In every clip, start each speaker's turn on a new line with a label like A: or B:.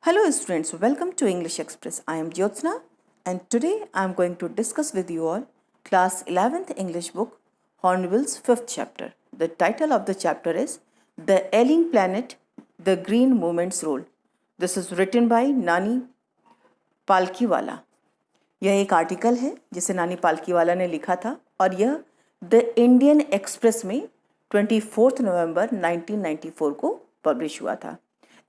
A: Hello students, welcome to English Express. I am Jyotsna and today I am going to discuss with you all class 11th English book Hornbill's 5th chapter. The title of the chapter is The Ailing Planet, The Green Movement's Role. This is written by नानी पालकीवाला. यह एक article है जिसे नानी पालकीवाला ने लिखा था और यह द इंडियन एक्सप्रेस में 24 नवंबर 1994 को पब्लिश हुआ था.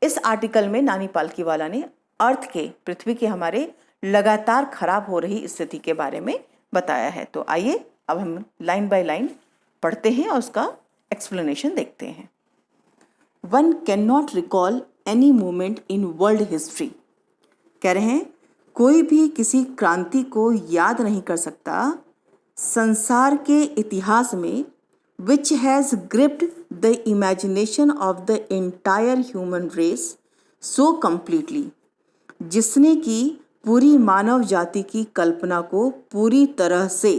A: इस आर्टिकल में नानी पालकीवाला ने अर्थ के पृथ्वी के हमारे लगातार खराब हो रही स्थिति के बारे में बताया है. तो आइए अब हम लाइन बाय लाइन पढ़ते हैं और उसका एक्सप्लेनेशन देखते हैं. One can not recall any moment in world history. कह रहे हैं कोई भी किसी क्रांति को याद नहीं कर सकता संसार के इतिहास में which has gripped the imagination of the entire human race so completely, जिसने की पूरी मानव जाति की कल्पना को पूरी तरह से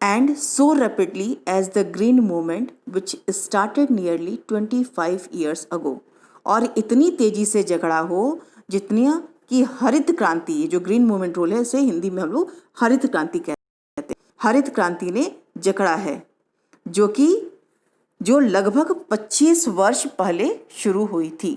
A: and so rapidly as the green movement which started nearly 25 years ago, और इतनी तेजी से झगड़ा हो जितनी कि हरित क्रांति, जो ग्रीन मूवमेंट रोल है इसे हिंदी में हम लोग हरित क्रांति कहते हैं, हरित क्रांति ने जकड़ा है जो लगभग 25 वर्ष पहले शुरू हुई थी.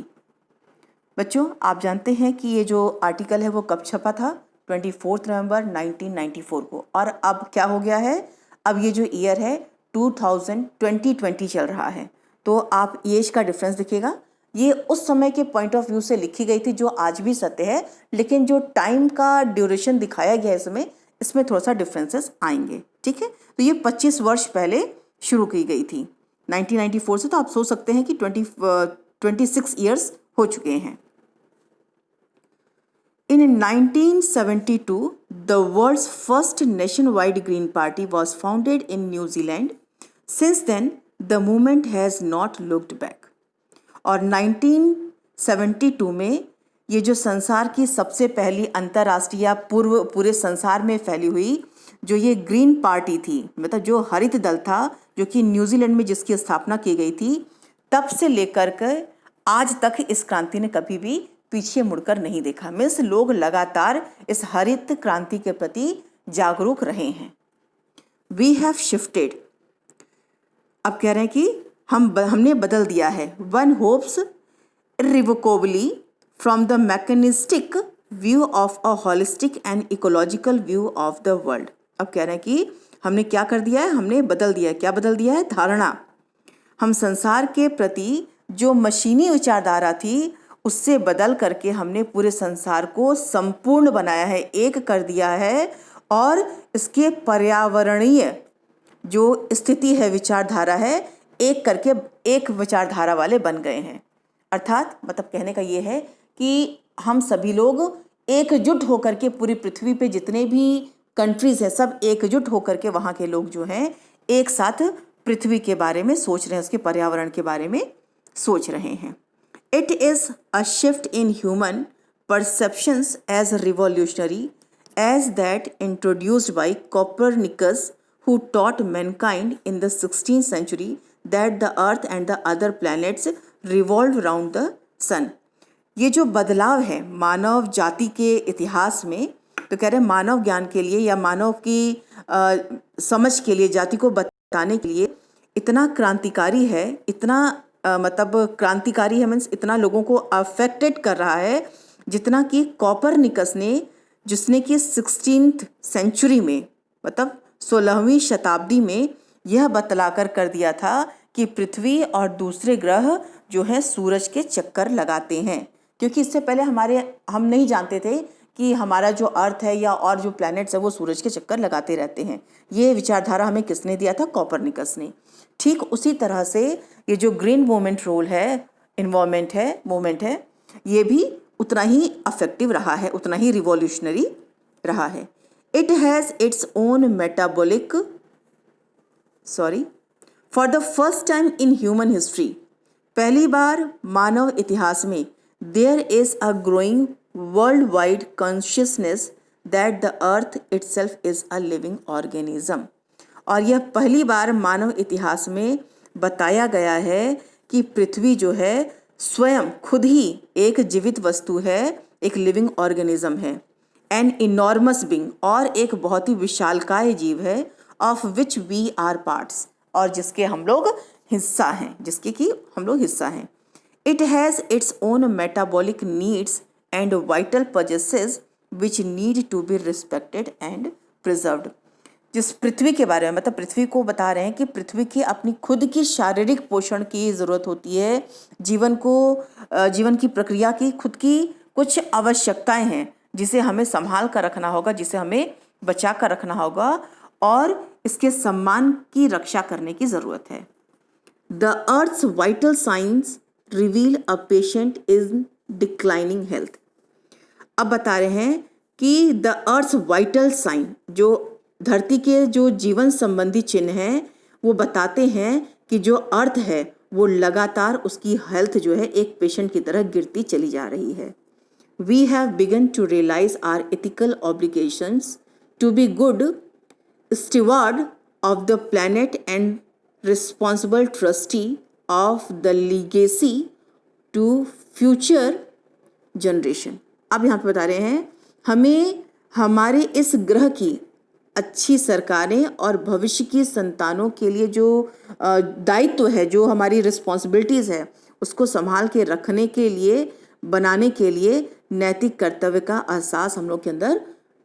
A: बच्चों आप जानते हैं कि ये जो आर्टिकल है वो कब छपा था? 24 नवंबर 1994 को. और अब क्या हो गया है? अब ये जो ईयर है 2020 चल रहा है. तो आप एज का डिफरेंस दिखेगा. ये उस समय के पॉइंट ऑफ व्यू से लिखी गई थी जो आज भी सत्य है, लेकिन जो टाइम का ड्यूरेशन दिखाया गया है इसमें थोड़ा सा डिफरेंसेस आएंगे. ठीक है, तो ये 25 वर्ष पहले शुरू की गई थी 1994 से. तो आप सोच सकते हैं कि 26 ईयर्स हो चुके हैं. In 1972, the world's first nationwide Green Party was founded in New Zealand. Since then, the movement has not looked back. और 1972 में ये जो संसार की सबसे पहली अंतर्राष्ट्रीय या पूरे संसार में फैली हुई जो ये ग्रीन पार्टी थी, मतलब जो हरित दल था, जो कि न्यूजीलैंड में जिसकी स्थापना की गई थी, तब से लेकर के आज तक इस क्रांति ने कभी भी पीछे मुड़कर नहीं देखा. मीन्स लोग लगातार इस हरित क्रांति के प्रति जागरूक रहे हैं. We have shifted. अब कह रहे हैं कि हमने बदल दिया है. One hopes irrevocably from the mechanistic view of a holistic and ecological view of the world. अब कह रहे हैं कि हमने क्या कर दिया है? हमने बदल दिया है. क्या बदल दिया है? धारणा. हम संसार के प्रति जो मशीनी विचारधारा थी उससे बदल करके हमने पूरे संसार को संपूर्ण बनाया है, एक कर दिया है, और इसके पर्यावरणीय जो स्थिति है, विचारधारा है, एक करके एक विचारधारा वाले बन गए हैं. अर्थात मतलब कहने का ये है कि हम सभी लोग एकजुट होकर के पूरी पृथ्वी पे जितने भी कंट्रीज़ हैं सब एकजुट होकर के वहाँ के लोग जो हैं एक साथ पृथ्वी के बारे में सोच रहे हैं, उसके पर्यावरण के बारे में सोच रहे हैं. It is a shift in human perceptions as revolutionary as that introduced by Copernicus who taught mankind in the 16th century that the earth and the other planets revolve around the sun. ये जो बदलाव है मानव जाति के इतिहास में, तो कह रहे हैं मानव ज्ञान के लिए या मानव की समझ के लिए, जाति को बताने के लिए इतना क्रांतिकारी है, इतना मतलब क्रांतिकारी है, मीन्स इतना लोगों को अफेक्टेड कर रहा है, जितना कि कोपरनिकस ने, जिसने कि 16th सेंचुरी में, मतलब 16वीं शताब्दी में यह बतलाकर कर दिया था कि पृथ्वी और दूसरे ग्रह जो हैं सूरज के चक्कर लगाते हैं. क्योंकि इससे पहले हम नहीं जानते थे कि हमारा जो अर्थ है या और जो प्लैनेट्स है वो सूरज के चक्कर लगाते रहते हैं. ये विचारधारा हमें किसने दिया था? कोपरनिकस ने. ठीक उसी तरह से ये जो ग्रीन मूवमेंट रोल है, मूवमेंट है, ये भी उतना ही अफेक्टिव रहा है, उतना ही रिवॉल्यूशनरी रहा है. It has its own for the first time in human history, पहली बार मानव इतिहास में there is a growing worldwide consciousness that the earth itself is a living organism. और यह पहली बार मानव इतिहास में बताया गया है कि पृथ्वी जो है स्वयं खुद ही एक जीवित वस्तु है, एक लिविंग ऑर्गेनिज्म है। एन इनॉर्मस बीइंग, और एक बहुत ही विशालकाय जीव है, of which we are parts, और जिसके हम लोग हिस्सा हैं, जिसके कि हम लोग हिस्सा हैं। It has its own metabolic needs and vital processes which need to be respected and preserved. जिस पृथ्वी के बारे में, मतलब पृथ्वी को बता रहे हैं कि पृथ्वी की अपनी खुद की शारीरिक पोषण की ज़रूरत होती है, जीवन की प्रक्रिया की खुद की कुछ आवश्यकताएं हैं जिसे हमें संभाल कर रखना होगा, जिसे हमें बचा कर रखना होगा, और इसके सम्मान की रक्षा करने की ज़रूरत है। The earth's vital signs reveal a patient is declining health. अब बता रहे हैं कि द अर्थ्स वाइटल साइन, जो धरती के जो जीवन संबंधी चिन्ह हैं, वो बताते हैं कि जो अर्थ है वो लगातार उसकी हेल्थ जो है एक पेशेंट की तरह गिरती चली जा रही है। We have begun to realise our ethical obligations to be good steward of the planet and responsible trustee of the legacy to future generation. अब यहाँ पे बता रहे हैं हमें हमारे इस ग्रह की अच्छी सरकारें और भविष्य की संतानों के लिए जो दायित्व है, जो हमारी रिस्पॉन्सिबिलिटीज़ है, उसको संभाल के रखने के लिए, बनाने के लिए नैतिक कर्तव्य का एहसास हम लोग के अंदर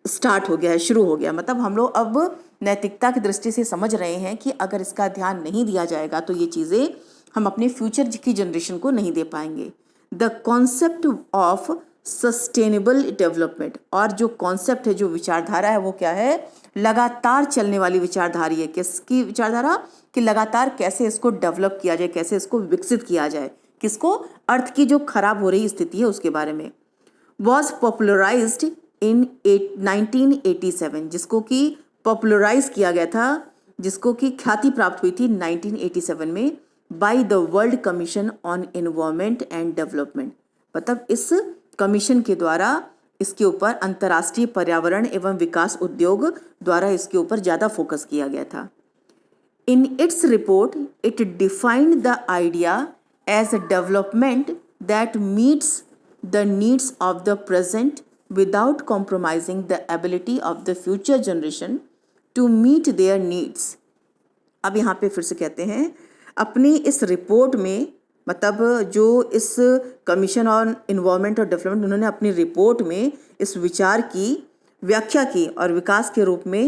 A: स्टार्ट हो गया है, शुरू हो गया। मतलब हम लोग अब नैतिकता की दृष्टि से समझ रहे हैं कि अगर इसका ध्यान नहीं दिया जाएगा तो ये चीज़ें हम अपने फ्यूचर की जनरेशन को नहीं दे पाएंगे। The concept of sustainable development, और जो कॉन्सेप्ट है, जो विचारधारा है, वो क्या है? लगातार चलने वाली विचारधारा है। किसकी विचारधारा? कि लगातार कैसे इसको डेवलप किया जाए, कैसे इसको विकसित किया जाए। किसको? अर्थ की जो खराब हो रही स्थिति है उसके बारे में। वॉज पॉपुलराइज्ड इन 1987, जिसको कि पॉपुलराइज किया गया था, जिसको कि ख्याति प्राप्त हुई थी 1987 में by the world commission on environment and development. मतलब इस कमीशन के द्वारा इसके ऊपर अंतर्राष्ट्रीय पर्यावरण एवं विकास उद्योग द्वारा इसके ऊपर ज़्यादा फोकस किया गया था। In its report it defined the idea as a development that meets the needs of the present without compromising the ability of the future generation to meet their needs. अब यहाँ पे फिर से कहते हैं, अपनी इस रिपोर्ट में, मतलब जो इस कमीशन ऑन इन्वायरमेंट और डेवलपमेंट, उन्होंने अपनी रिपोर्ट में इस विचार की व्याख्या की, और विकास के रूप में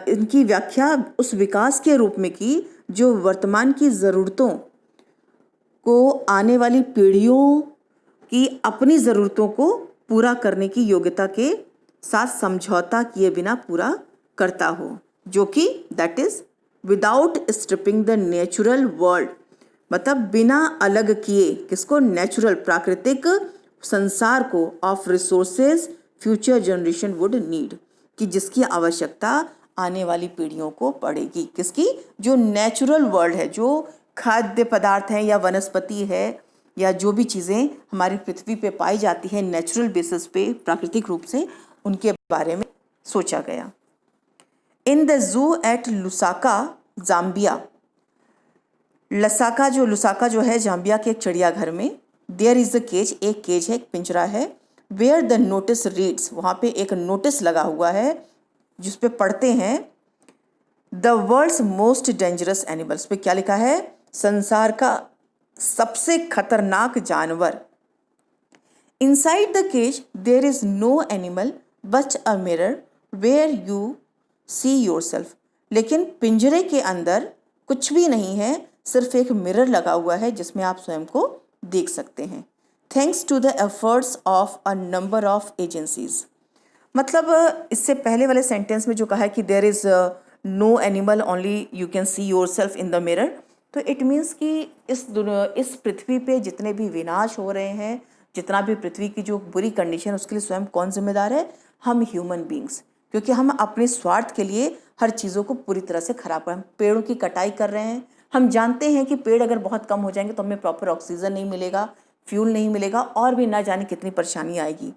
A: इनकी व्याख्या उस विकास के रूप में की जो वर्तमान की ज़रूरतों को आने वाली पीढ़ियों की अपनी ज़रूरतों को पूरा करने की योग्यता के साथ समझौता किए बिना पूरा करता हो, जो कि that is without stripping the natural world, मतलब बिना अलग किए किसको? नेचुरल, प्राकृतिक संसार को, of resources future generation would need, कि जिसकी आवश्यकता आने वाली पीढ़ियों को पड़ेगी। किसकी? जो नेचुरल वर्ल्ड है, जो खाद्य पदार्थ हैं या वनस्पति है या जो भी चीज़ें हमारी पृथ्वी पे पाई जाती हैं नेचुरल बेसिस पे, प्राकृतिक रूप से, उनके बारे में सोचा गया। In the zoo at Lusaka Zambia, Lusaka जो है जाम्बिया के एक चिड़ियाघर में, देयर इज़ अ केज, एक केज है, एक पिंजरा है, वेयर द नोटिस रीड्स, वहाँ पे एक नोटिस लगा हुआ है जिस पे पढ़ते हैं the world's most dangerous animals. पे क्या लिखा है? संसार का सबसे खतरनाक जानवर। Inside the cage there is no animal but a mirror where you see yourself. लेकिन पिंजरे के अंदर कुछ भी नहीं है, सिर्फ एक मिरर लगा हुआ है जिसमें आप स्वयं को देख सकते हैं। Thanks to the efforts of a number of agencies. मतलब इससे पहले वाले सेंटेंस में जो कहा है कि there is no animal only you can see yourself in the mirror, तो इट मीन्स कि इस पृथ्वी पे जितने भी विनाश हो रहे हैं, जितना भी पृथ्वी की जो बुरी कंडीशन, उसके लिए स्वयं कौन जिम्मेदार है? हम ह्यूमन बींग्स, क्योंकि हम अपने स्वार्थ के लिए हर चीज़ों को पूरी तरह से खराब कर, हम पेड़ों की कटाई कर रहे हैं। हम जानते हैं कि पेड़ अगर बहुत कम हो जाएंगे तो हमें प्रॉपर ऑक्सीजन नहीं मिलेगा, फ्यूल नहीं मिलेगा, और भी ना जाने कितनी परेशानी आएगी।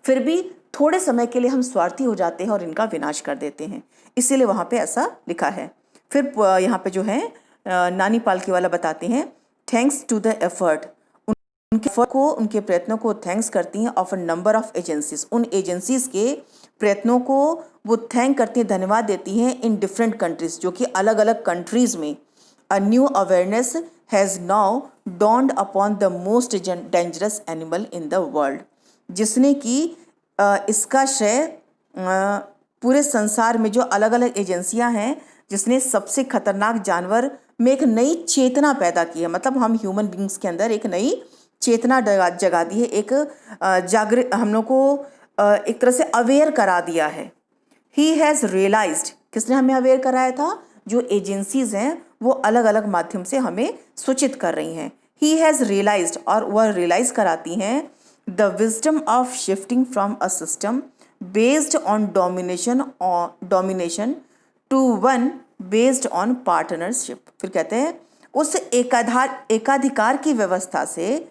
A: फिर भी थोड़े समय के लिए हम स्वार्थी हो जाते हैं और इनका विनाश कर देते हैं, इसीलिए वहाँ पे ऐसा लिखा है। फिर यहाँ पे जो है नानी पालकी वाला बताते हैं, थैंक्स टू द एफर्ट, उनके effort को, उनके प्रयत्नों को थैंक्स करती हैं of a number of agencies, उन एजेंसीज के प्रयत्नों को वो थैंक करती हैं, धन्यवाद देती हैं इन डिफरेंट कंट्रीज, जो कि अलग अलग कंट्रीज में a new awareness has now dawned upon the most dangerous animal in the world, जिसने कि इसका श्रेय पूरे संसार में जो अलग अलग एजेंसियां हैं, जिसने सबसे खतरनाक जानवर में एक नई चेतना पैदा की है। मतलब हम ह्यूमन बींग्स के अंदर एक नई चेतना जगा दी है, एक जागृत, हम लोग को एक तरह से अवेयर करा दिया है। ही हैज़ रियलाइज्ड, किसने हमें अवेयर कराया था? जो एजेंसीज हैं वो अलग अलग माध्यम से हमें सूचित कर रही हैं। ही हैज़ रियलाइज्ड, और वह रियलाइज कराती हैं the wisdom of shifting from a system based on domination to one based on partnership. फिर कहते हैं उस एकाधिकार की व्यवस्था से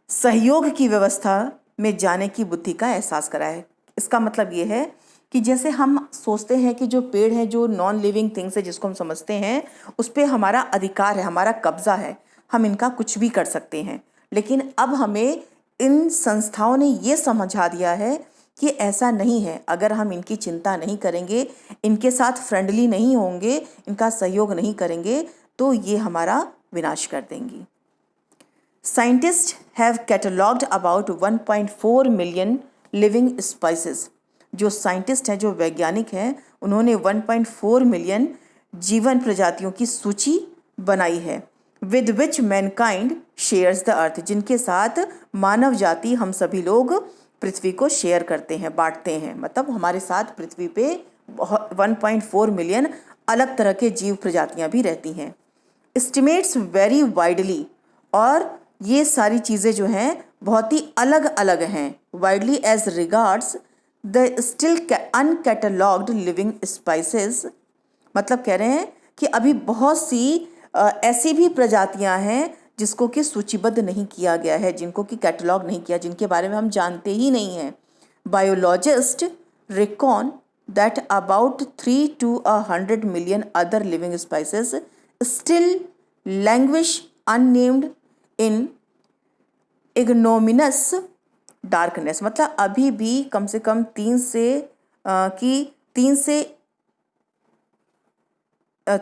A: सहयोग की व्यवस्था में जाने की बुद्धि का एहसास कराए। इसका मतलब ये है कि जैसे हम सोचते हैं कि जो पेड़ है, जो नॉन लिविंग थिंग्स है, जिसको हम समझते हैं उस पर हमारा अधिकार है, हमारा कब्जा है, हम इनका कुछ भी कर सकते हैं, लेकिन अब हमें इन संस्थाओं ने ये समझा दिया है कि ऐसा नहीं है। अगर हम इनकी चिंता नहीं करेंगे, इनके साथ फ्रेंडली नहीं होंगे, इनका सहयोग नहीं करेंगे, तो ये हमारा विनाश कर देंगी। Scientists have catalogued about 1.4 million living species। जो साइंटिस्ट हैं, जो वैज्ञानिक हैं, उन्होंने 1.4 मिलियन जीवन प्रजातियों की सूची बनाई है। With which Mankind shares the earth, जिनके साथ मानव जाति, हम सभी लोग पृथ्वी को शेयर करते हैं, बांटते हैं। मतलब हमारे साथ पृथ्वी पे 1.4 मिलियन अलग तरह के जीव प्रजातियां भी रहती हैं। एस्टिमेट्स वेरी वाइडली, और ये सारी चीज़ें जो हैं बहुत ही अलग अलग हैं। Widely as regards the still uncatalogued living species, मतलब कह रहे हैं कि अभी बहुत सी ऐसी भी प्रजातियां हैं जिसको कि सूचीबद्ध नहीं किया गया है, जिनको कि कैटलॉग नहीं किया, जिनके बारे में हम जानते ही नहीं हैं। Biologist recon that about 3 to 100 million other living species still languish unnamed in ignominious darkness. मतलब अभी भी कम से कम 3 से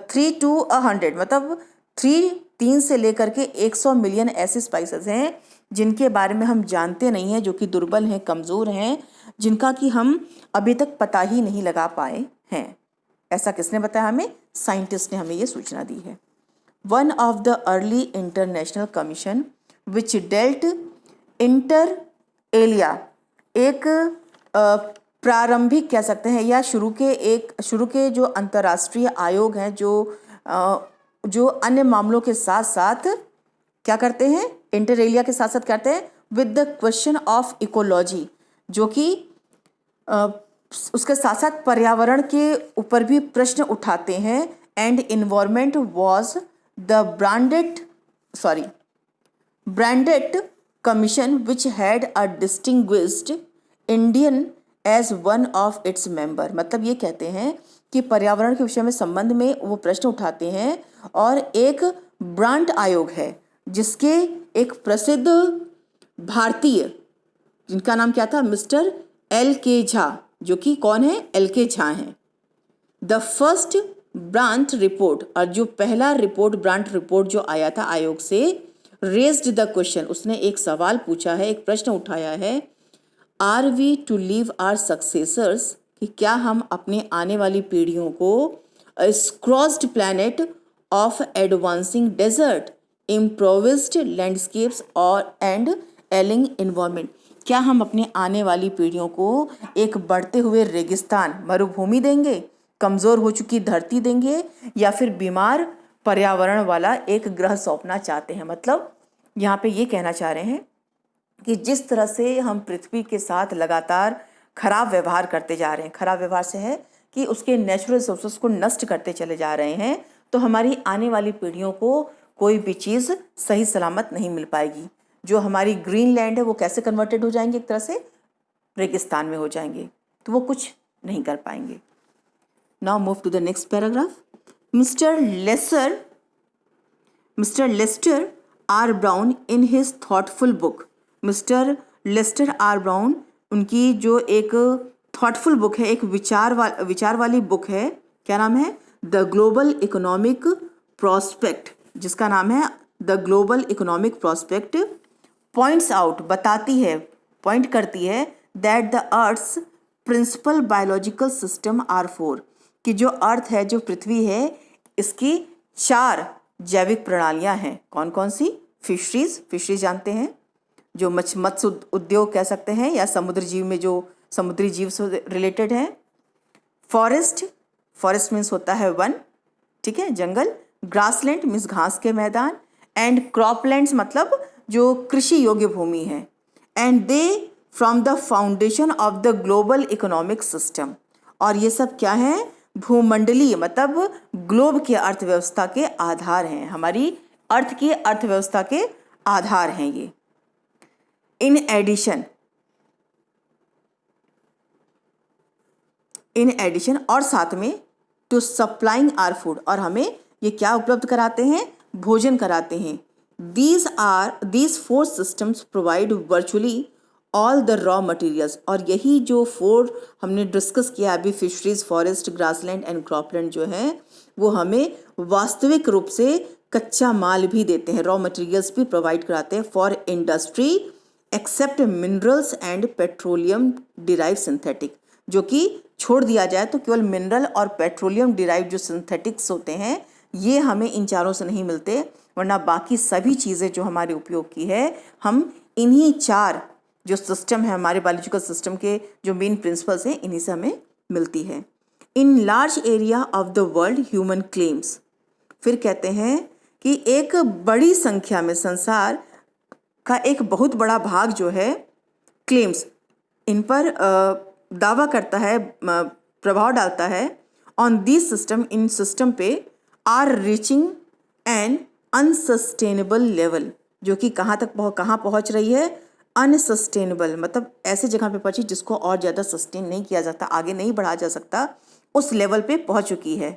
A: 3 to 100, मतलब 3 से लेकर के 100 मिलियन ऐसे स्पाइसेस हैं जिनके बारे में हम जानते नहीं हैं, जो कि दुर्बल हैं, कमज़ोर हैं, जिनका कि हम अभी तक पता ही नहीं लगा पाए हैं। ऐसा किसने बताया हमें? साइंटिस्ट ने हमें ये सूचना दी है। One of the early international commission which dealt inter alia, एक प्रारंभिक कह सकते हैं, या शुरू के जो अंतर्राष्ट्रीय आयोग हैं, जो अन्य मामलों के साथ साथ क्या करते हैं, इंटर एलिया के साथ साथ करते हैं with the question of ecology, जो कि उसके साथ साथ पर्यावरण के ऊपर भी प्रश्न उठाते हैं। And environment was the branded commission which had a distinguished Indian as one of its member। मतलब ये कहते हैं कि पर्यावरण के विषय में संबंध में वो प्रश्न उठाते हैं, और एक ब्रांड आयोग है जिसके एक प्रसिद्ध भारतीय, जिनका नाम क्या था, मिस्टर L.K. झा, जो कि कौन है? L.K. झा हैं। द फर्स्ट ब्रांड रिपोर्ट, और जो पहला रिपोर्ट, ब्रांड रिपोर्ट जो आया था आयोग से, रेज्ड द क्वेश्चन, उसने एक सवाल पूछा है, एक प्रश्न उठाया है, are we to leave our successors, कि क्या हम अपने आने वाली पीढ़ियों को scorched planet of advancing desert, improvised landscapes और एंड एलिंग इन्वायरमेंट, क्या हम अपने आने वाली पीढ़ियों को एक बढ़ते हुए रेगिस्तान, मरुभूमि देंगे, कमज़ोर हो चुकी धरती देंगे, या फिर बीमार पर्यावरण वाला एक ग्रह सौंपना चाहते हैं? मतलब यहाँ पे ये कहना चाह रहे हैं कि जिस तरह से हम पृथ्वी के साथ लगातार खराब व्यवहार करते जा रहे हैं, खराब व्यवहार से है कि उसके नेचुरल रिसोर्सेज को नष्ट करते चले जा रहे हैं, तो हमारी आने वाली पीढ़ियों को कोई भी चीज़ सही सलामत नहीं मिल पाएगी। जो हमारी ग्रीन लैंड है वो कैसे कन्वर्टेड हो जाएंगे, एक तरह से रेगिस्तान में हो जाएंगे, तो वो कुछ नहीं कर पाएंगे। Now move to the next paragraph. Mister Lester R Brown in his thoughtful book, Mister Lester R Brown उनकी जो एक थॉटफुल बुक है, एक विचार वाली बुक है, क्या नाम है? द ग्लोबल इकोनॉमिक प्रॉस्पेक्ट, जिसका नाम है the global economic prospect, points out, बताती है, पॉइंट करती है that the earth's principal biological system are four, कि जो अर्थ है, जो पृथ्वी है, इसकी 4 जैविक प्रणालियां हैं। कौन कौन सी? फिशरीज जानते हैं, जो मत्स्य उद्योग कह सकते हैं, या समुद्र जीव में जो समुद्री जीव से रिलेटेड है। फॉरेस्ट मीन्स होता है वन, ठीक है, जंगल। ग्रासलैंड मीन्स घास के मैदान। एंड क्रॉपलैंड्स मतलब जो कृषि योग्य भूमि है। And they from the foundation of the global economic system, और ये सब क्या है? भूमंडलीय मतलब ग्लोब की अर्थव्यवस्था के आधार हैं, हमारी अर्थ की अर्थव्यवस्था के आधार हैं ये। इन एडिशन और साथ में टू सप्लाइंग आर फूड, और हमें ये क्या उपलब्ध कराते हैं? भोजन कराते हैं। These 4 systems provide virtually all the raw materials, और यही जो 4 हमने डिस्कस किया अभी, fisheries, forest, grassland and cropland जो है, वो हमें वास्तविक रूप से कच्चा माल भी देते हैं, रॉ मटेरियल्स भी प्रोवाइड कराते हैं for industry except minerals and petroleum derive synthetic, जो कि छोड़ दिया जाए तो केवल मिनरल और पेट्रोलियम डिराइव जो सिंथेटिक्स होते हैं, ये हमें इन चारों से नहीं मिलते, वरना बाकी सभी चीज़ें जो हमारे उपयोग की है, हम इन्हीं 4 जो सिस्टम है हमारे बायोलॉजिकल सिस्टम के, जो मेन प्रिंसिपल्स हैं, इन्हीं से हमें मिलती है। In large area of the world human claims, फिर कहते हैं कि एक बड़ी संख्या में संसार का एक बहुत बड़ा भाग जो है, क्लेम्स, इन पर दावा करता है, प्रभाव डालता है, ऑन दिस सिस्टम, इन सिस्टम पे, are reaching an unsustainable level, जो कि कहाँ पहुँच रही है? अनसस्टेनेबल मतलब ऐसे जगह पे पहुँची जिसको और ज़्यादा सस्टेन नहीं किया जाता, आगे नहीं बढ़ाया जा सकता, उस लेवल पे पहुँच चुकी है।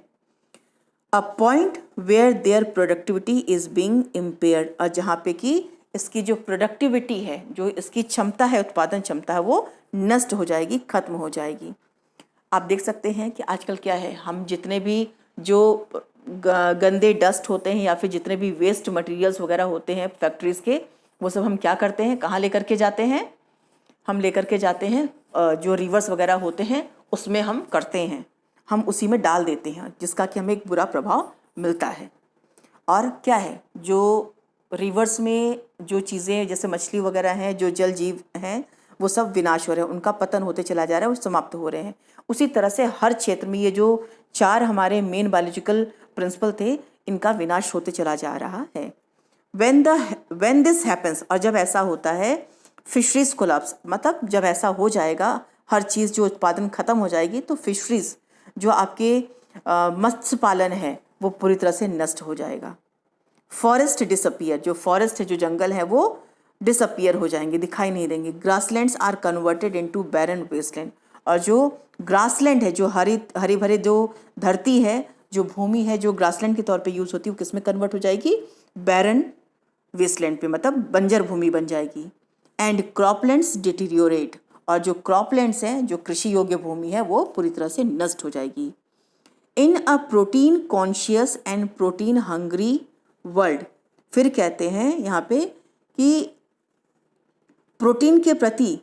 A: A point where there productivity is being impaired, और जहाँ पे कि इसकी जो प्रोडक्टिविटी है, जो इसकी क्षमता है, उत्पादन क्षमता है, वो नष्ट हो जाएगी, खत्म हो जाएगी। आप देख सकते हैं कि आजकल क्या है, हम जितने भी जो गंदे डस्ट होते हैं या फिर जितने भी वेस्ट मटेरियल्स वगैरह होते हैं फैक्ट्रीज़ के, वो सब हम क्या करते हैं, कहाँ लेकर के जाते हैं? हम लेकर के जाते हैं जो रिवर्स वगैरह होते हैं उसमें हम करते हैं, हम उसी में डाल देते हैं, जिसका कि हमें एक बुरा प्रभाव मिलता है। और क्या है, जो रिवर्स में जो चीज़ें जैसे मछली वगैरह हैं, जो जल जीव हैं, वो सब विनाश हो रहे हैं, उनका पतन होते चला जा रहा है, वो समाप्त हो रहे हैं। उसी तरह से हर क्षेत्र में ये जो 4 हमारे मेन बायोलॉजिकल प्रिंसिपल थे, इनका विनाश होते चला जा रहा है। when this happens, और जब ऐसा होता है, फिशरीज कोलैप्स, मतलब जब ऐसा हो जाएगा, हर चीज़ जो उत्पादन खत्म हो जाएगी, तो फिशरीज जो आपके मत्स्य पालन है, वो पूरी तरह से नष्ट हो जाएगा। फॉरेस्ट डिसअपियर, जो फॉरेस्ट है, जो जंगल है, वो डिसअपियर हो जाएंगे, दिखाई नहीं देंगे। Grasslands are converted into barren wasteland, और जो ग्रासलैंड है, जो हरी भरी जो धरती है, जो भूमि है, जो ग्रासलैंड के तौर पे यूज़ होती है, वो किस में कन्वर्ट हो जाएगी? बैरन वेस्टलैंड पे, मतलब बंजर भूमि बन जाएगी। एंड क्रॉपलैंड्स डिटीरियोरेट, और जो क्रॉपलैंड्स हैं, जो कृषि योग्य भूमि है, वो पूरी तरह से नष्ट हो जाएगी। In a protein conscious and protein hungry world, फिर कहते हैं यहाँ पे कि प्रोटीन के प्रति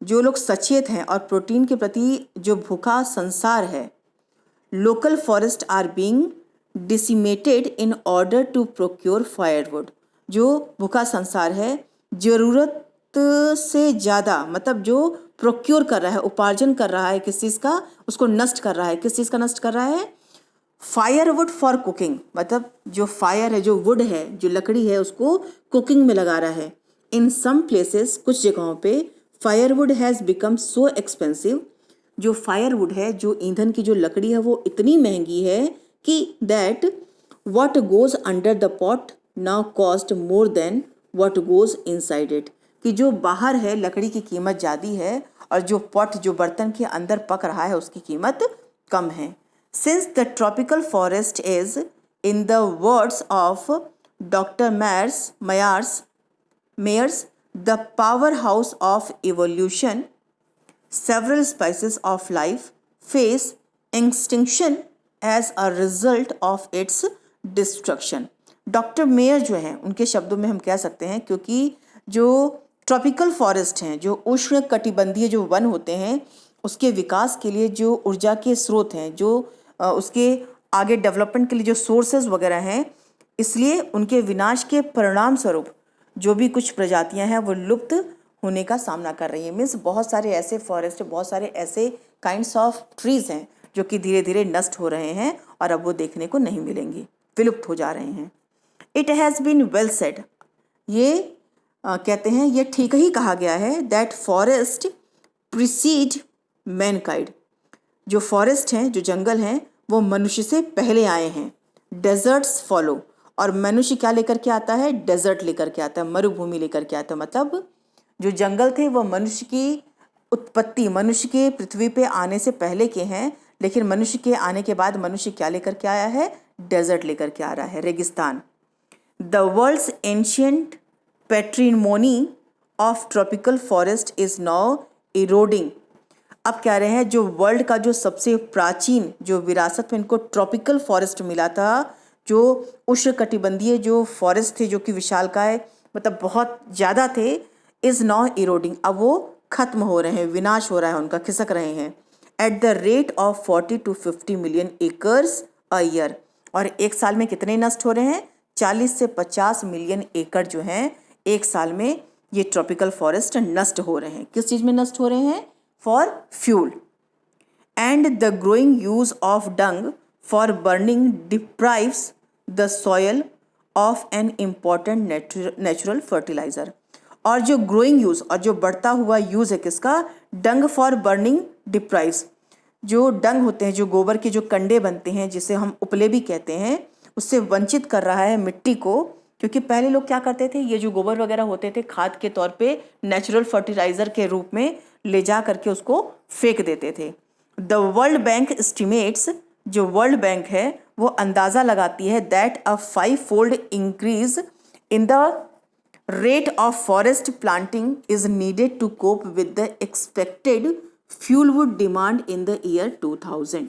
A: जो लोग सचेत हैं और प्रोटीन के प्रति जो भूखा संसार है, local forest are being decimated in order to procure firewood, जो भूखा संसार है, ज़रूरत से ज़्यादा, मतलब जो प्रोक्योर कर रहा है, उपार्जन कर रहा है किस चीज़ का, उसको नष्ट कर रहा है। किस चीज़ का नष्ट कर रहा है? फायरवुड फॉर कुकिंग, मतलब जो फायर है, जो वुड है, जो लकड़ी है, उसको कुकिंग में लगा रहा है। इन सम प्लेसेस, कुछ जगहों पे, firewood has become so expensive, जो फायरवुड है, जो ईंधन की जो लकड़ी है, वो इतनी महंगी है कि that what goes under the pot now cost more than what goes inside it, कि जो बाहर है लकड़ी की कीमत ज़्यादा है, और जो पॉट, जो बर्तन के अंदर पक रहा है, उसकी कीमत कम है। Since the tropical forest is, in the words of Dr. Mayer's The Powerhouse of Evolution, several species of life face extinction as a result of its destruction. Doctor mayor जो हैं उनके शब्दों में हम कह सकते हैं, क्योंकि जो ट्रॉपिकल फॉरेस्ट हैं, जो उष्ण कटिबंधीय जो वन होते हैं, उसके विकास के लिए जो ऊर्जा के स्रोत हैं, जो उसके आगे डेवलपमेंट के लिए जो सोर्सेज वगैरह हैं, इसलिए उनके विनाश के परिणाम स्वरूप जो भी कुछ प्रजातियां हैं वो लुप्त होने का सामना कर रही हैं। मीन्स बहुत सारे ऐसे फॉरेस्ट, बहुत सारे ऐसे काइंड्स ऑफ ट्रीज हैं जो कि धीरे धीरे नष्ट हो रहे हैं और अब वो देखने को नहीं मिलेंगी, विलुप्त हो जा रहे हैं। It has been well said, ये कहते हैं ये ठीक ही कहा गया है, दैट फॉरेस्ट प्रीसीड मैनकाइंड, जो फॉरेस्ट हैं, जो जंगल हैं, वो मनुष्य से पहले आए हैं। डेजर्ट्स फॉलो, और मनुष्य क्या लेकर के आता है? डेजर्ट लेकर के आता है, मरुभूमि लेकर के आता है। मतलब जो जंगल थे वो मनुष्य की उत्पत्ति, मनुष्य के पृथ्वी पे आने से पहले के हैं, लेकिन मनुष्य के आने के बाद मनुष्य क्या लेकर के आया है? डेजर्ट लेकर के आ रहा है, रेगिस्तान। The world's ancient patrimony of tropical forest is now eroding. अब कह रहे हैं जो वर्ल्ड का जो सबसे प्राचीन जो विरासत में इनको ट्रॉपिकल फॉरेस्ट मिला था, जो उष्णकटिबंधीय जो फॉरेस्ट थे, जो कि विशालकाय मतलब बहुत ज़्यादा थे, इज़ नाउ इरोडिंग, अब वो खत्म हो रहे हैं, विनाश हो रहा है उनका, खिसक रहे हैं। Eight the rate of 40 to 50 million acres a year, और एक साल में कितने नष्ट हो रहे हैं? 40 से 50 मिलियन एकड़ जो हैं एक साल में ये ट्रॉपिकल फॉरेस्ट नष्ट हो रहे हैं। किस चीज़ में नष्ट हो रहे हैं? For fuel. And the growing use of dung for burning deprives the soil of an important natural fertiliser. और जो ग्रोइंग यूज़ और जो बढ़ता हुआ यूज़ है किसका? डंग फॉर बर्निंग डिप्राइव्स, जो डंग होते हैं, जो गोबर के जो कंडे बनते हैं, जिसे हम उपले भी कहते हैं, उससे वंचित कर रहा है मिट्टी को। क्योंकि पहले लोग क्या करते थे, ये जो गोबर वगैरह होते थे खाद के तौर पे नेचुरल फर्टिलाइजर के रूप में ले जा करके उसको फेंक देते थे। द वर्ल्ड बैंक एस्टिमेट्स, जो वर्ल्ड बैंक है वो अंदाज़ा लगाती है that a 5-fold increase in the rate of forest planting is needed to cope with the expected fuelwood demand in the year 2000।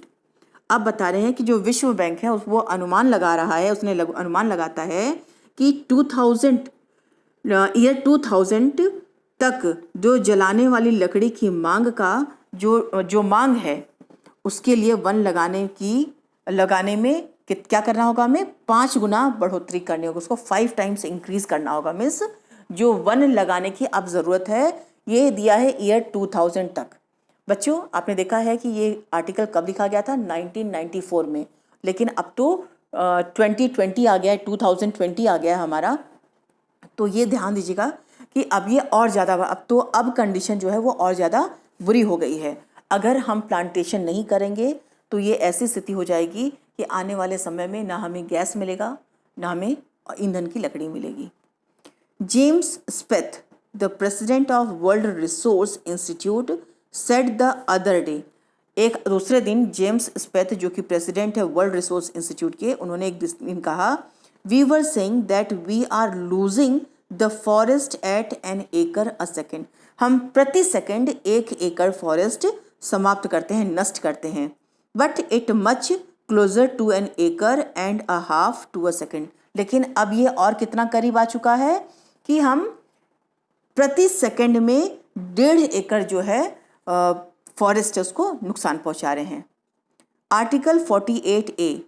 A: अब बता रहे हैं कि जो विश्व बैंक है वो अनुमान लगा रहा है, उसने अनुमान लगाता है कि 2000 तक जो जलाने वाली लकड़ी की मांग का जो मांग है उसके लिए वन लगाने में क्या करना होगा? हमें 5 गुना बढ़ोतरी करनी होगी, उसको 5 times इंक्रीज करना होगा। मीन्स जो वन लगाने की अब ज़रूरत है ये दिया है ईयर 2000 तक। बच्चों आपने देखा है कि ये आर्टिकल कब लिखा गया था? 1994 में, लेकिन अब तो 2020 आ गया है, 2020 आ गया है हमारा। तो ये ध्यान दीजिएगा कि अब ये और ज़्यादा, अब कंडीशन जो है वो और ज़्यादा बुरी हो गई है। अगर हम प्लांटेशन नहीं करेंगे तो ये ऐसी स्थिति हो जाएगी कि आने वाले समय में ना हमें गैस मिलेगा, ना हमें ईंधन की लकड़ी मिलेगी। James Speth, the president of World Resource Institute, said the other day, एक दूसरे दिन जेम्स स्पेथ जो कि प्रेसिडेंट है वर्ल्ड रिसोर्स इंस्टीट्यूट के, उन्होंने एक दिन कहा, we were saying that we are losing the forest at an acre a second, हम प्रति सेकंड 1 एकड़ फॉरेस्ट समाप्त करते हैं, नष्ट करते हैं। But it much closer to an acre and a half to a second, लेकिन अब ये और कितना करीब आ चुका है कि हम प्रति सेकंड में 1.5 एकड़ जो है फॉरेस्ट उसको नुकसान पहुंचा रहे हैं। आर्टिकल 48A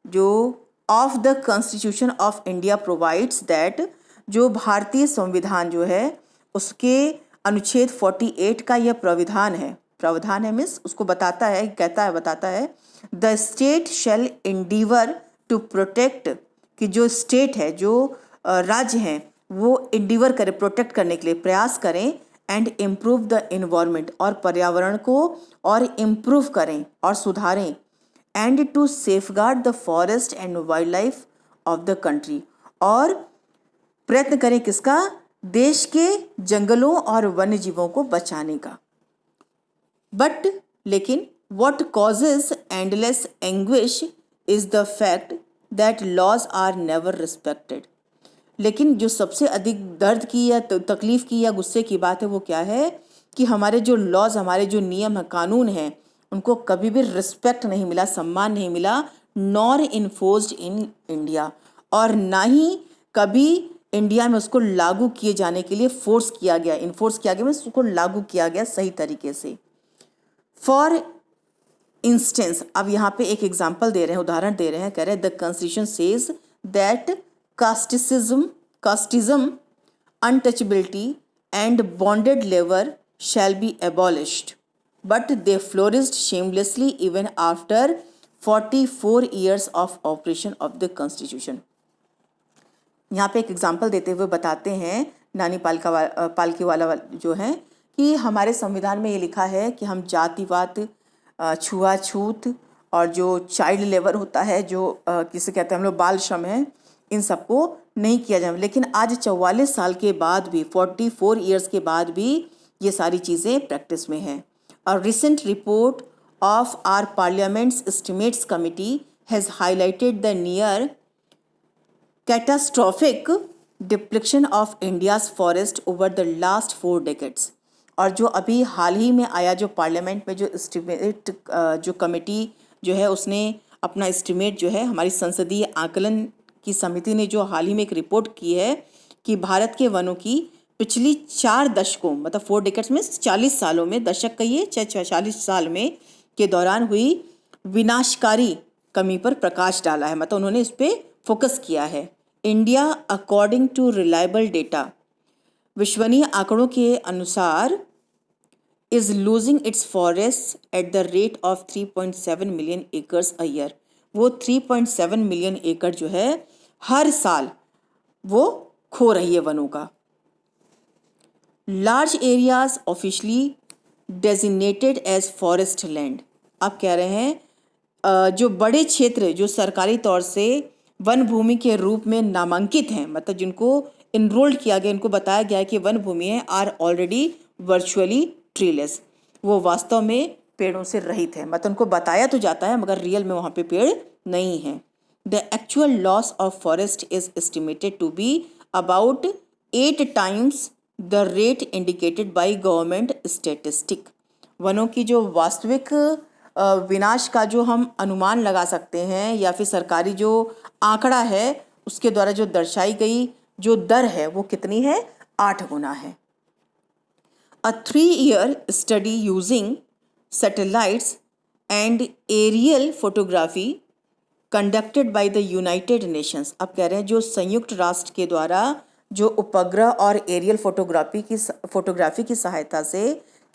A: जो of the constitution of India provides that, जो भारतीय संविधान जो है उसके अनुच्छेद 48 का यह प्रावधान है मिस उसको बताता है the state shall endeavour to protect, कि जो स्टेट है, जो राज्य हैं, वो इंडीवर करें, प्रोटेक्ट करने के लिए प्रयास करें, एंड इम्प्रूव द इन्वायरमेंट, और पर्यावरण को और इम्प्रूव करें और सुधारें, and to safeguard the forest and wildlife of the country, और प्रयत्न करें किसका? देश के जंगलों और वन्य जीवों को बचाने का। बट लेकिन what causes endless anguish is the fact that laws are never respected। लेकिन जो सबसे अधिक दर्द की या तकलीफ़ की या गुस्से की बात है वो क्या है कि हमारे जो लॉज, हमारे जो नियम है, कानून हैं, उनको कभी भी रिस्पेक्ट नहीं मिला, सम्मान नहीं मिला, नॉर इन्फोर्स्ड इन इंडिया, और ना ही कभी इंडिया में उसको लागू किए जाने के लिए फोर्स किया गया, इन्फोर्स किया गया, उसको लागू किया गया सही तरीके से। फॉर इंस्टेंस, अब यहाँ पे एक एग्जाम्पल दे रहे हैं, उदाहरण दे रहे हैं, कह रहे हैं the constitution says that casteism, untouchability and bonded labour shall be abolished, but they flourished shamelessly even after 44 years of operation of the constitution। यहाँ पे एक एग्जाम्पल देते हुए बताते हैं नानी पालकीवाला जो है कि हमारे संविधान में ये लिखा है कि हम जातिवाद, छुआछूत और जो चाइल्ड लेबर होता है, जो किसे कहते हैं हम लोग बाल श्रम है, इन सबको नहीं किया जाए। लेकिन आज 44 साल के बाद भी, 44 ईयर्स के बाद भी ये सारी चीज़ें प्रैक्टिस में हैं। A recent report of our parliament's estimates committee has highlighted the near catastrophic depletion of India's forest over the last 4 decades. और जो अभी हाल ही में आया, जो पार्लियामेंट में जो एस्टिमेट जो कमेटी जो है, उसने अपना एस्टिमेट जो है, हमारी संसदीय आकलन की समिति ने जो हाल ही में एक रिपोर्ट की है कि भारत के वनों की पिछली 4 दशकों, मतलब 4 डेकेड्स में 40 सालों में, दशक कहिए चाहे 40 साल में के दौरान हुई विनाशकारी कमी पर प्रकाश डाला है, मतलब उन्होंने इस पर फोकस किया है। India according to reliable data, विश्वसनीय आंकड़ों के अनुसार, is losing its forest at the rate of 3.7 million acres a year. वो 3.7 मिलियन एकड़ जो है हर साल वो खो रही है वनों का। Large areas officially designated as forest land. अब कह रहे हैं जो बड़े क्षेत्र जो सरकारी तौर से वन भूमि के रूप में नामांकित हैं, मतलब जिनको इनरोल्ड किया गया, इनको बताया गया है कि वन भूमि है, आर ऑलरेडी वर्चुअली ट्रीलेस। वो वास्तव में पेड़ों से रहित है, मतलब उनको बताया तो जाता है मगर रियल में वहाँ पे पेड़ नहीं हैं। The actual loss of forest is estimated to be about 8 times the rate indicated by government statistic. वनों की जो वास्तविक विनाश का जो हम अनुमान लगा सकते हैं या फिर सरकारी जो आंकड़ा है उसके द्वारा जो दर्शाई गई जो दर है वो कितनी है? 8 गुना है। A 3-year study using satellites and aerial photography conducted by the United Nations। अब कह रहे हैं जो संयुक्त राष्ट्र के द्वारा जो उपग्रह और एरियल फोटोग्राफी की सहायता से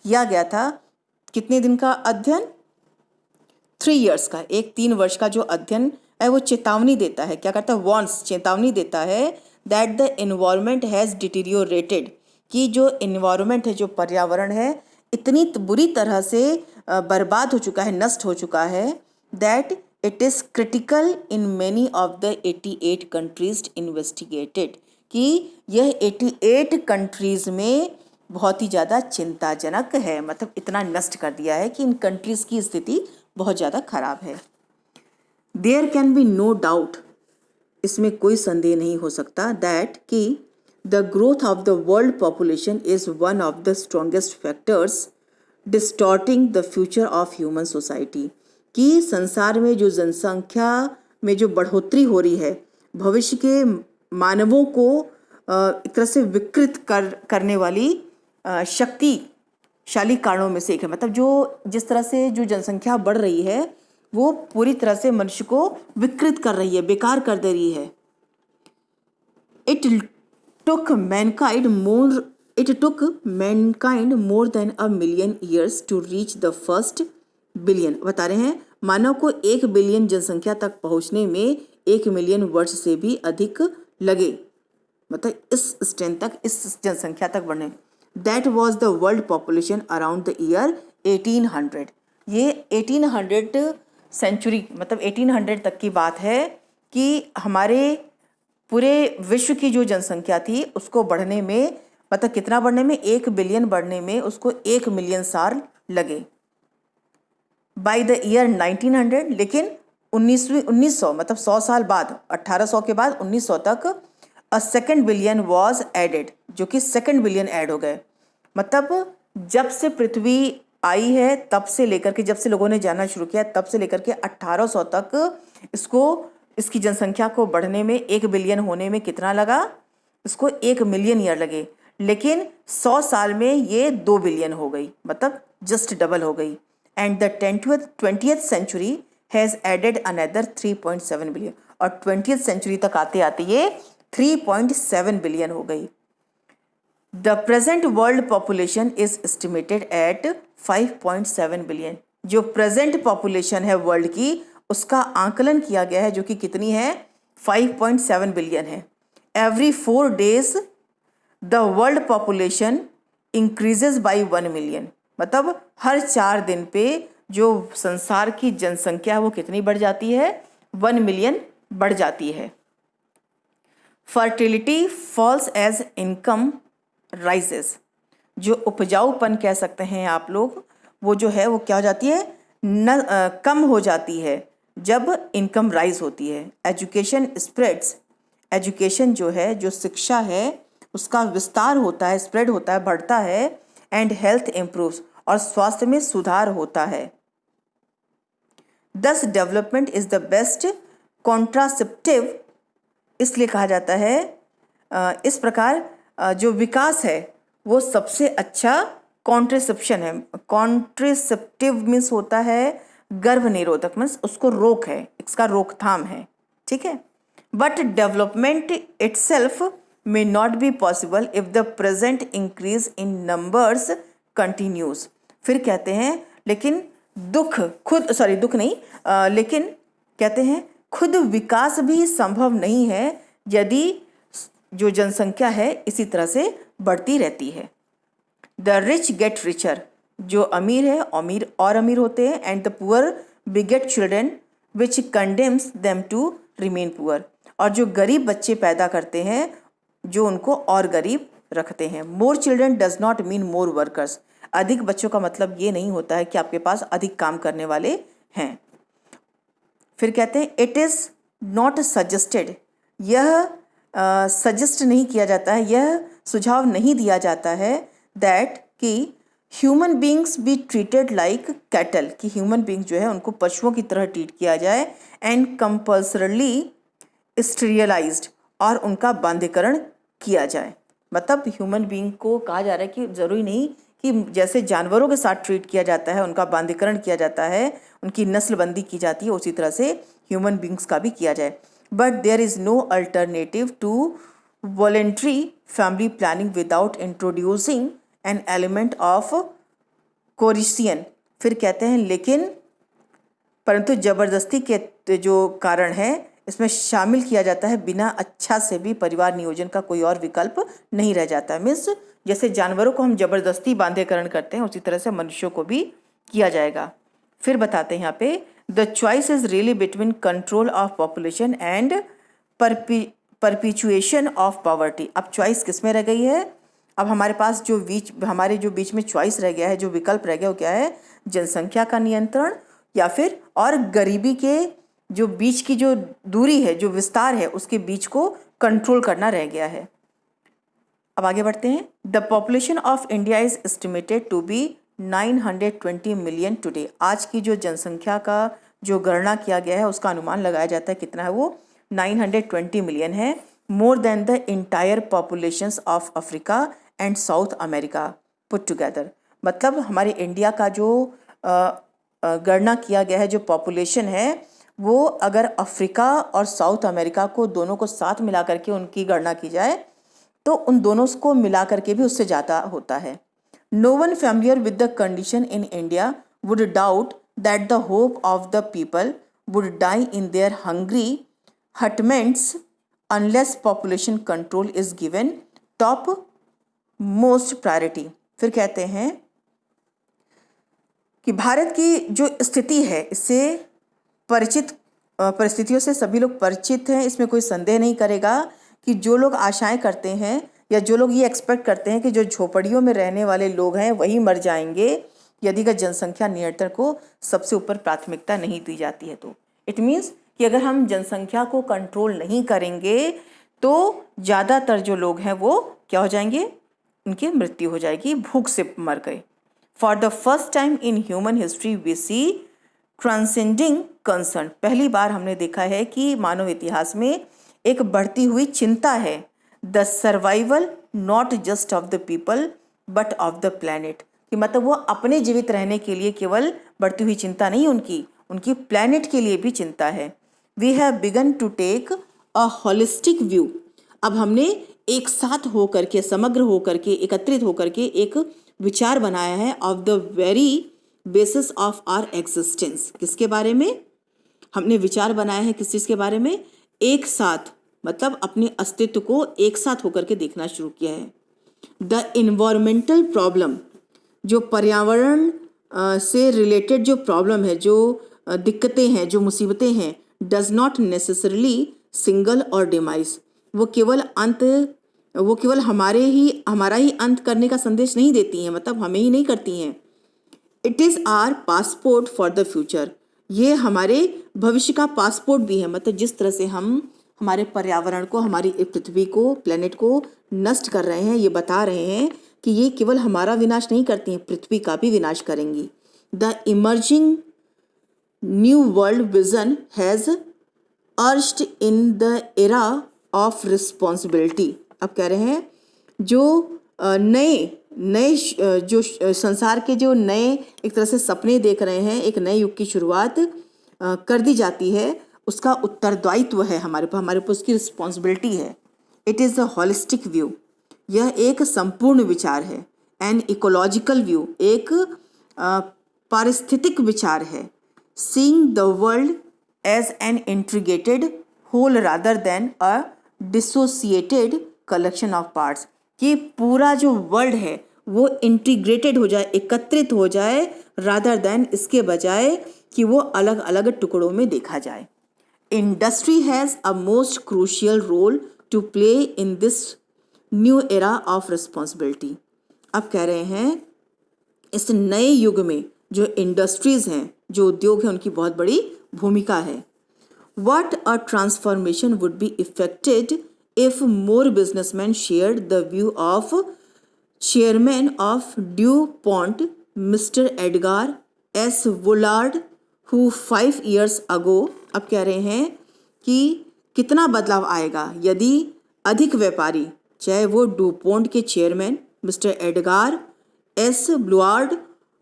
A: किया गया था। कितने दिन का अध्ययन? 3 years का, एक 3 वर्ष का जो अध्ययन है वो चेतावनी देता है, क्या करता है? वॉर्न्स, चेतावनी देता है that the environment has deteriorated, कि जो एनवायरनमेंट है, जो पर्यावरण है, इतनी बुरी तरह से बर्बाद हो चुका है, नष्ट हो चुका है, that it is critical in many of the 88 countries investigated, कि यह 88 कंट्रीज़ में बहुत ही ज़्यादा चिंताजनक है, मतलब इतना नष्ट कर दिया है कि इन कंट्रीज़ की स्थिति बहुत ज़्यादा खराब है। There can be no doubt, इसमें कोई संदेह नहीं हो सकता, दैट कि the growth of the world population is one of the strongest factors distorting the future of human society, कि संसार में जो जनसंख्या में जो बढ़ोतरी हो रही है, भविष्य के मानवों को एक तरह से विकृत करने वाली शक्तिशाली कारणों में से एक है। मतलब जो जिस तरह से जो जनसंख्या बढ़ रही है वो पूरी तरह से मनुष्य को विकृत कर रही है, बेकार कर दे रही है। It took mankind more than a million years to reach the first billion. बता रहे हैं मानव को 1 बिलियन जनसंख्या तक पहुंचने में 1 मिलियन वर्ष से भी अधिक लगे, मतलब इस स्ट्रेंथ तक, इस जनसंख्या तक बढ़ने। That was the world population around the year 1800। ये 1800 सेंचुरी, मतलब 1800 तक की बात है कि हमारे पूरे विश्व की जो जनसंख्या थी उसको बढ़ने में, मतलब कितना बढ़ने में? 1 बिलियन बढ़ने में उसको 1 मिलियन साल लगे बाय द ईयर 1900। लेकिन 1900 मतलब 100 साल बाद, 1800 के बाद 1900 तक a second billion was added, जो कि सेकेंड बिलियन ऐड हो गए। मतलब जब से पृथ्वी आई है तब से लेकर के, जब से लोगों ने जानना शुरू किया तब से लेकर के 1800 तक इसकी जनसंख्या को बढ़ने में, 1 बिलियन होने में कितना लगा? इसको 1 मिलियन ईयर लगे। लेकिन 100 साल में ये 2 बिलियन हो गई, मतलब जस्ट डबल हो गई। And the 20th century has added another 3.7 billion, और 20th सेंचुरी तक आते आते ये 3.7 बिलियन हो गई। The present world population is estimated at 5.7 billion. जो प्रेजेंट पॉपुलेशन है वर्ल्ड की, उसका आंकलन किया गया है, जो कि कितनी है? 5.7 बिलियन है। Every 4 days the world population increases by 1 million. मतलब हर 4 दिन पे जो संसार की जनसंख्या है वो कितनी बढ़ जाती है? 1 मिलियन बढ़ जाती है। Fertility falls as income rises. जो उपजाऊपन कह सकते हैं आप लोग, वो जो है वो क्या हो जाती है? कम हो जाती है जब इनकम राइज होती है। Education spreads. एजुकेशन जो है, जो शिक्षा है, उसका विस्तार होता है, स्प्रेड होता है, बढ़ता है। एंड हेल्थ इम्प्रूव्स, और स्वास्थ्य में सुधार होता है। दस development is the best contraceptive. इसलिए कहा जाता है, इस प्रकार जो विकास है वो सबसे अच्छा कॉन्ट्रासेप्शन है। कॉन्ट्रासेप्टिव मीन्स होता है गर्भ निरोधक, मीन्स उसको रोक है, इसका रोकथाम है, ठीक है। But development itself may not be possible if the present increase in numbers continues। फिर कहते हैं लेकिन लेकिन कहते हैं खुद विकास भी संभव नहीं है यदि जो जनसंख्या है इसी तरह से बढ़ती रहती है। The rich get richer. जो अमीर है अमीर और अमीर होते हैं। And the poor beget children which condemns them to remain poor. और जो गरीब बच्चे पैदा करते हैं जो उनको और गरीब रखते हैं। More children does not mean more workers. अधिक बच्चों का मतलब ये नहीं होता है कि आपके पास अधिक काम करने वाले हैं। फिर कहते हैं इट इज़ नॉट सजेस्टेड। यह सजेस्ट नहीं किया जाता है, यह सुझाव नहीं दिया जाता है दैट कि human beings be treated like cattle, कि ह्यूमन बींग्स जो है उनको पशुओं की तरह ट्रीट किया जाए। एंड कंपल्सरली स्टीरियलाइज्ड, और उनका बांधीकरण किया जाए। मतलब ह्यूमन बींग को कहा जा रहा है कि ज़रूरी नहीं कि जैसे जानवरों के साथ ट्रीट किया जाता है, उनका बांधीकरण किया जाता है, उनकी नस्लबंदी की जाती है, उसी तरह से ह्यूमन बींग्स का भी किया जाए। But there is no alternative to voluntary family planning without introducing an element of coercion. फिर कहते हैं लेकिन परंतु ज़बरदस्ती के जो कारण है इसमें शामिल किया जाता है, बिना अच्छा से भी परिवार नियोजन का कोई और विकल्प नहीं रह जाता है। मीन्स जैसे जानवरों को हम जबरदस्ती बांधेकरण करते हैं उसी तरह से मनुष्यों को भी किया जाएगा। फिर बताते हैं यहाँ पे the choice is really between control of population and perpetuation of poverty. अब चॉइस किस में रह गई है? अब हमारे पास हमारे जो बीच में चॉइस रह गया है, जो विकल्प रह गया वो क्या है? जनसंख्या का नियंत्रण या फिर और गरीबी के जो बीच की जो दूरी है, जो विस्तार है, उसके बीच को कंट्रोल करना रह गया है। अब आगे बढ़ते हैं। The population of India is estimated to be 920 million today. आज की जो जनसंख्या का जो गणना किया गया है उसका अनुमान लगाया जाता है कितना है? वो 920 मिलियन है। More than the entire populations of Africa and south America put together. मतलब हमारे इंडिया का जो गणना किया गया है, जो पॉपुलेशन है, वो अगर अफ्रीका और साउथ अमेरिका को दोनों को साथ मिला करके उनकी गणना की जाए तो उन दोनों को मिला करके भी उससे ज़्यादा होता है। No one familiar with the condition in India would doubt that the hope of the people would die in their hungry hutments unless population control is given top most priority. फिर कहते हैं कि भारत की जो स्थिति है इससे परिस्थितियों से सभी लोग परिचित हैं। इसमें कोई संदेह नहीं करेगा कि जो लोग आशाएं करते हैं या जो लोग ये एक्सपेक्ट करते हैं कि जो झोपड़ियों में रहने वाले लोग हैं वही मर जाएंगे यदि का जनसंख्या नियंत्रण को सबसे ऊपर प्राथमिकता नहीं दी जाती है। तो इट मीन्स कि अगर हम जनसंख्या को कंट्रोल नहीं करेंगे तो ज़्यादातर जो लोग हैं वो क्या हो जाएंगे, उनकी मृत्यु हो जाएगी, भूख से मर गए। For the first time in human history we see transcending concern, पहली बार हमने देखा है कि मानव इतिहास में एक बढ़ती हुई चिंता है, the survival not just of the people but of the planet, कि मतलब वो अपने जीवित रहने के लिए केवल बढ़ती हुई चिंता नहीं, उनकी प्लैनेट के लिए भी चिंता है। We have begun to take a holistic view, अब हमने एक साथ होकर के, समग्र होकर के, एकत्रित होकर के एक विचार बनाया है of the very basis of our existence. किसके बारे में हमने विचार बनाया है, किस चीज़ के बारे में, एक साथ, मतलब अपने अस्तित्व को एक साथ होकर के देखना शुरू किया है। द इन्वायरमेंटल प्रॉब्लम, जो पर्यावरण से रिलेटेड जो प्रॉब्लम है, जो दिक्कतें हैं, जो मुसीबतें हैं, डज नॉट नेसेसरली सिंगल और डिमाइस, वो केवल हमारा ही अंत करने का संदेश नहीं देती हैं, मतलब हमें ही नहीं करती हैं। It is our passport for the future, ये हमारे भविष्य का पासपोर्ट भी है, मतलब जिस तरह से हम हमारे पर्यावरण को, हमारी पृथ्वी को, प्लेनेट को नष्ट कर रहे हैं, ये बता रहे हैं कि ये केवल हमारा विनाश नहीं करती हैं, पृथ्वी का भी विनाश करेंगी। The emerging new world vision has urged in the era of responsibility, अब कह रहे हैं जो नए जो संसार के जो नए एक तरह से सपने देख रहे हैं, एक नए युग की शुरुआत कर दी जाती है, उसका उत्तरदायित्व है हमारे पर उसकी रिस्पॉन्सिबिलिटी है। It is a holistic view, यह एक संपूर्ण विचार है। एन इकोलॉजिकल व्यू, एक पारिस्थितिक विचार है। Seeing the world as an integrated whole rather than a dissociated collection of parts, कि पूरा जो वर्ल्ड है वो इंटीग्रेटेड हो जाए, एकत्रित हो जाए, रादर देन इसके बजाय कि वो अलग अलग टुकड़ों में देखा जाए। Industry has a most crucial role to play in this new era of responsibility, अब कह रहे हैं इस नए युग में जो इंडस्ट्रीज़ हैं, जो उद्योग हैं, उनकी बहुत बड़ी भूमिका है। What a transformation would be effected if more businessmen shared the view of chairman of DuPont, Mr. Edgar S. Woolard, who 5 years ago, अब कह रहे हैं कि कितना बदलाव आएगा यदि अधिक व्यापारी, चाहे वो डूपोंट के chairman mister Edgar S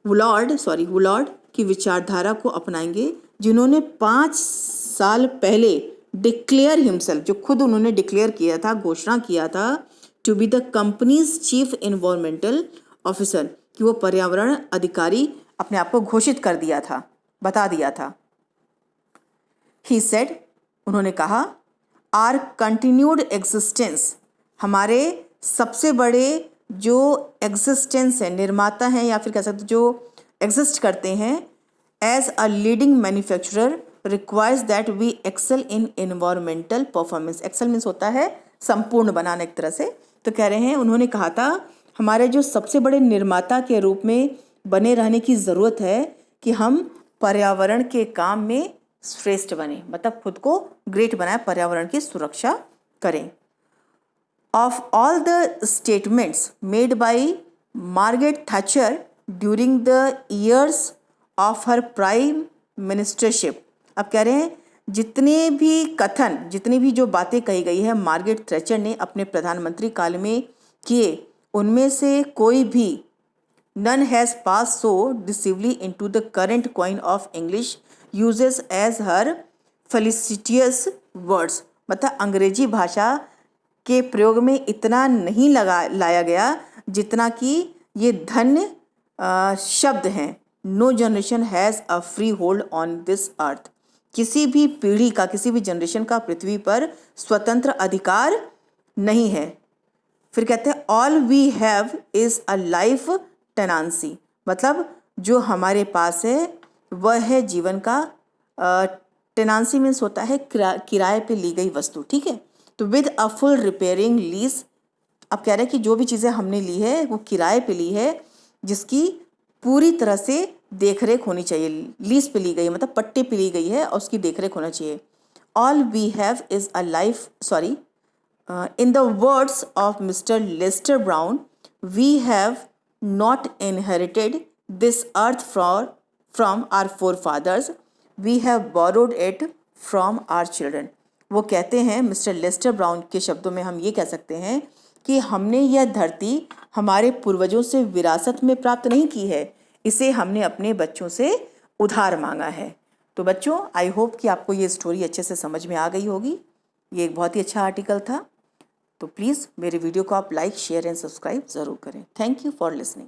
A: Woolard की विचारधारा को अपनाएंगे, जिन्होंने 5 साल पहले डिक्लेयर हिमसेल्फ, जो खुद उन्होंने डिक्लेयर किया था, घोषणा किया था, to be the company's chief environmental officer, कि वो पर्यावरण अधिकारी अपने आप को घोषित कर दिया था, बता दिया था। ही सेड, उन्होंने कहा, आर कंटिन्यूड एग्जिस्टेंस, हमारे सबसे बड़े जो एग्जिस्टेंस है, निर्माता हैं या फिर कह सकते जो एग्जिस्ट करते हैं, as a leading manufacturer requires that we excel in environmental performance. Excel means होता है संपूर्ण बनाना एक तरह से। तो कह रहे हैं, उन्होंने कहा था हमारे जो सबसे बड़े निर्माता के रूप में बने रहने की ज़रूरत है कि हम पर्यावरण के काम में श्रेष्ठ बने, मतलब खुद को ग्रेट बनाए, पर्यावरण की सुरक्षा करें। Of all the statements made by Margaret Thatcher during the years of her prime ministership, अब कह रहे हैं जितने भी कथन, जितनी भी जो बातें कही गई है मार्गरेट थैचर ने अपने प्रधानमंत्री काल में किए, उनमें से कोई भी none has passed so decisively into the current coin of English uses as her felicitous words, मतलब अंग्रेजी भाषा के प्रयोग में इतना नहीं लाया गया जितना कि ये धन्य शब्द हैं। No generation has a freehold on this earth, किसी भी पीढ़ी का, किसी भी जनरेशन का पृथ्वी पर स्वतंत्र अधिकार नहीं है। फिर कहते हैं all we have is a life tenancy, मतलब जो हमारे पास है वह है जीवन का, टेनांसी मीन्स होता है किराए पे ली गई वस्तु, ठीक है। तो with a full repairing lease, अब कह रहे हैं कि जो भी चीज़ें हमने ली है वो किराए पे ली है, जिसकी पूरी तरह से देखरेख होनी चाहिए। लीज पे ली गई मतलब पट्टे पे ली गई है और उसकी देखरेख होना चाहिए। All we have is a life In the words of Mr. Lester Brown, we have not inherited this earth from our forefathers, we have borrowed it from our children. वो कहते हैं, मिस्टर लेस्टर ब्राउन के शब्दों में हम ये कह सकते हैं कि हमने यह धरती हमारे पूर्वजों से विरासत में प्राप्त नहीं की है, इसे हमने अपने बच्चों से उधार मांगा है। तो बच्चों, आई होप कि आपको ये स्टोरी अच्छे से समझ में आ गई होगी। ये एक बहुत ही अच्छा आर्टिकल था। तो प्लीज़ मेरे वीडियो को आप लाइक, शेयर एंड सब्सक्राइब ज़रूर करें। Thank you for listening.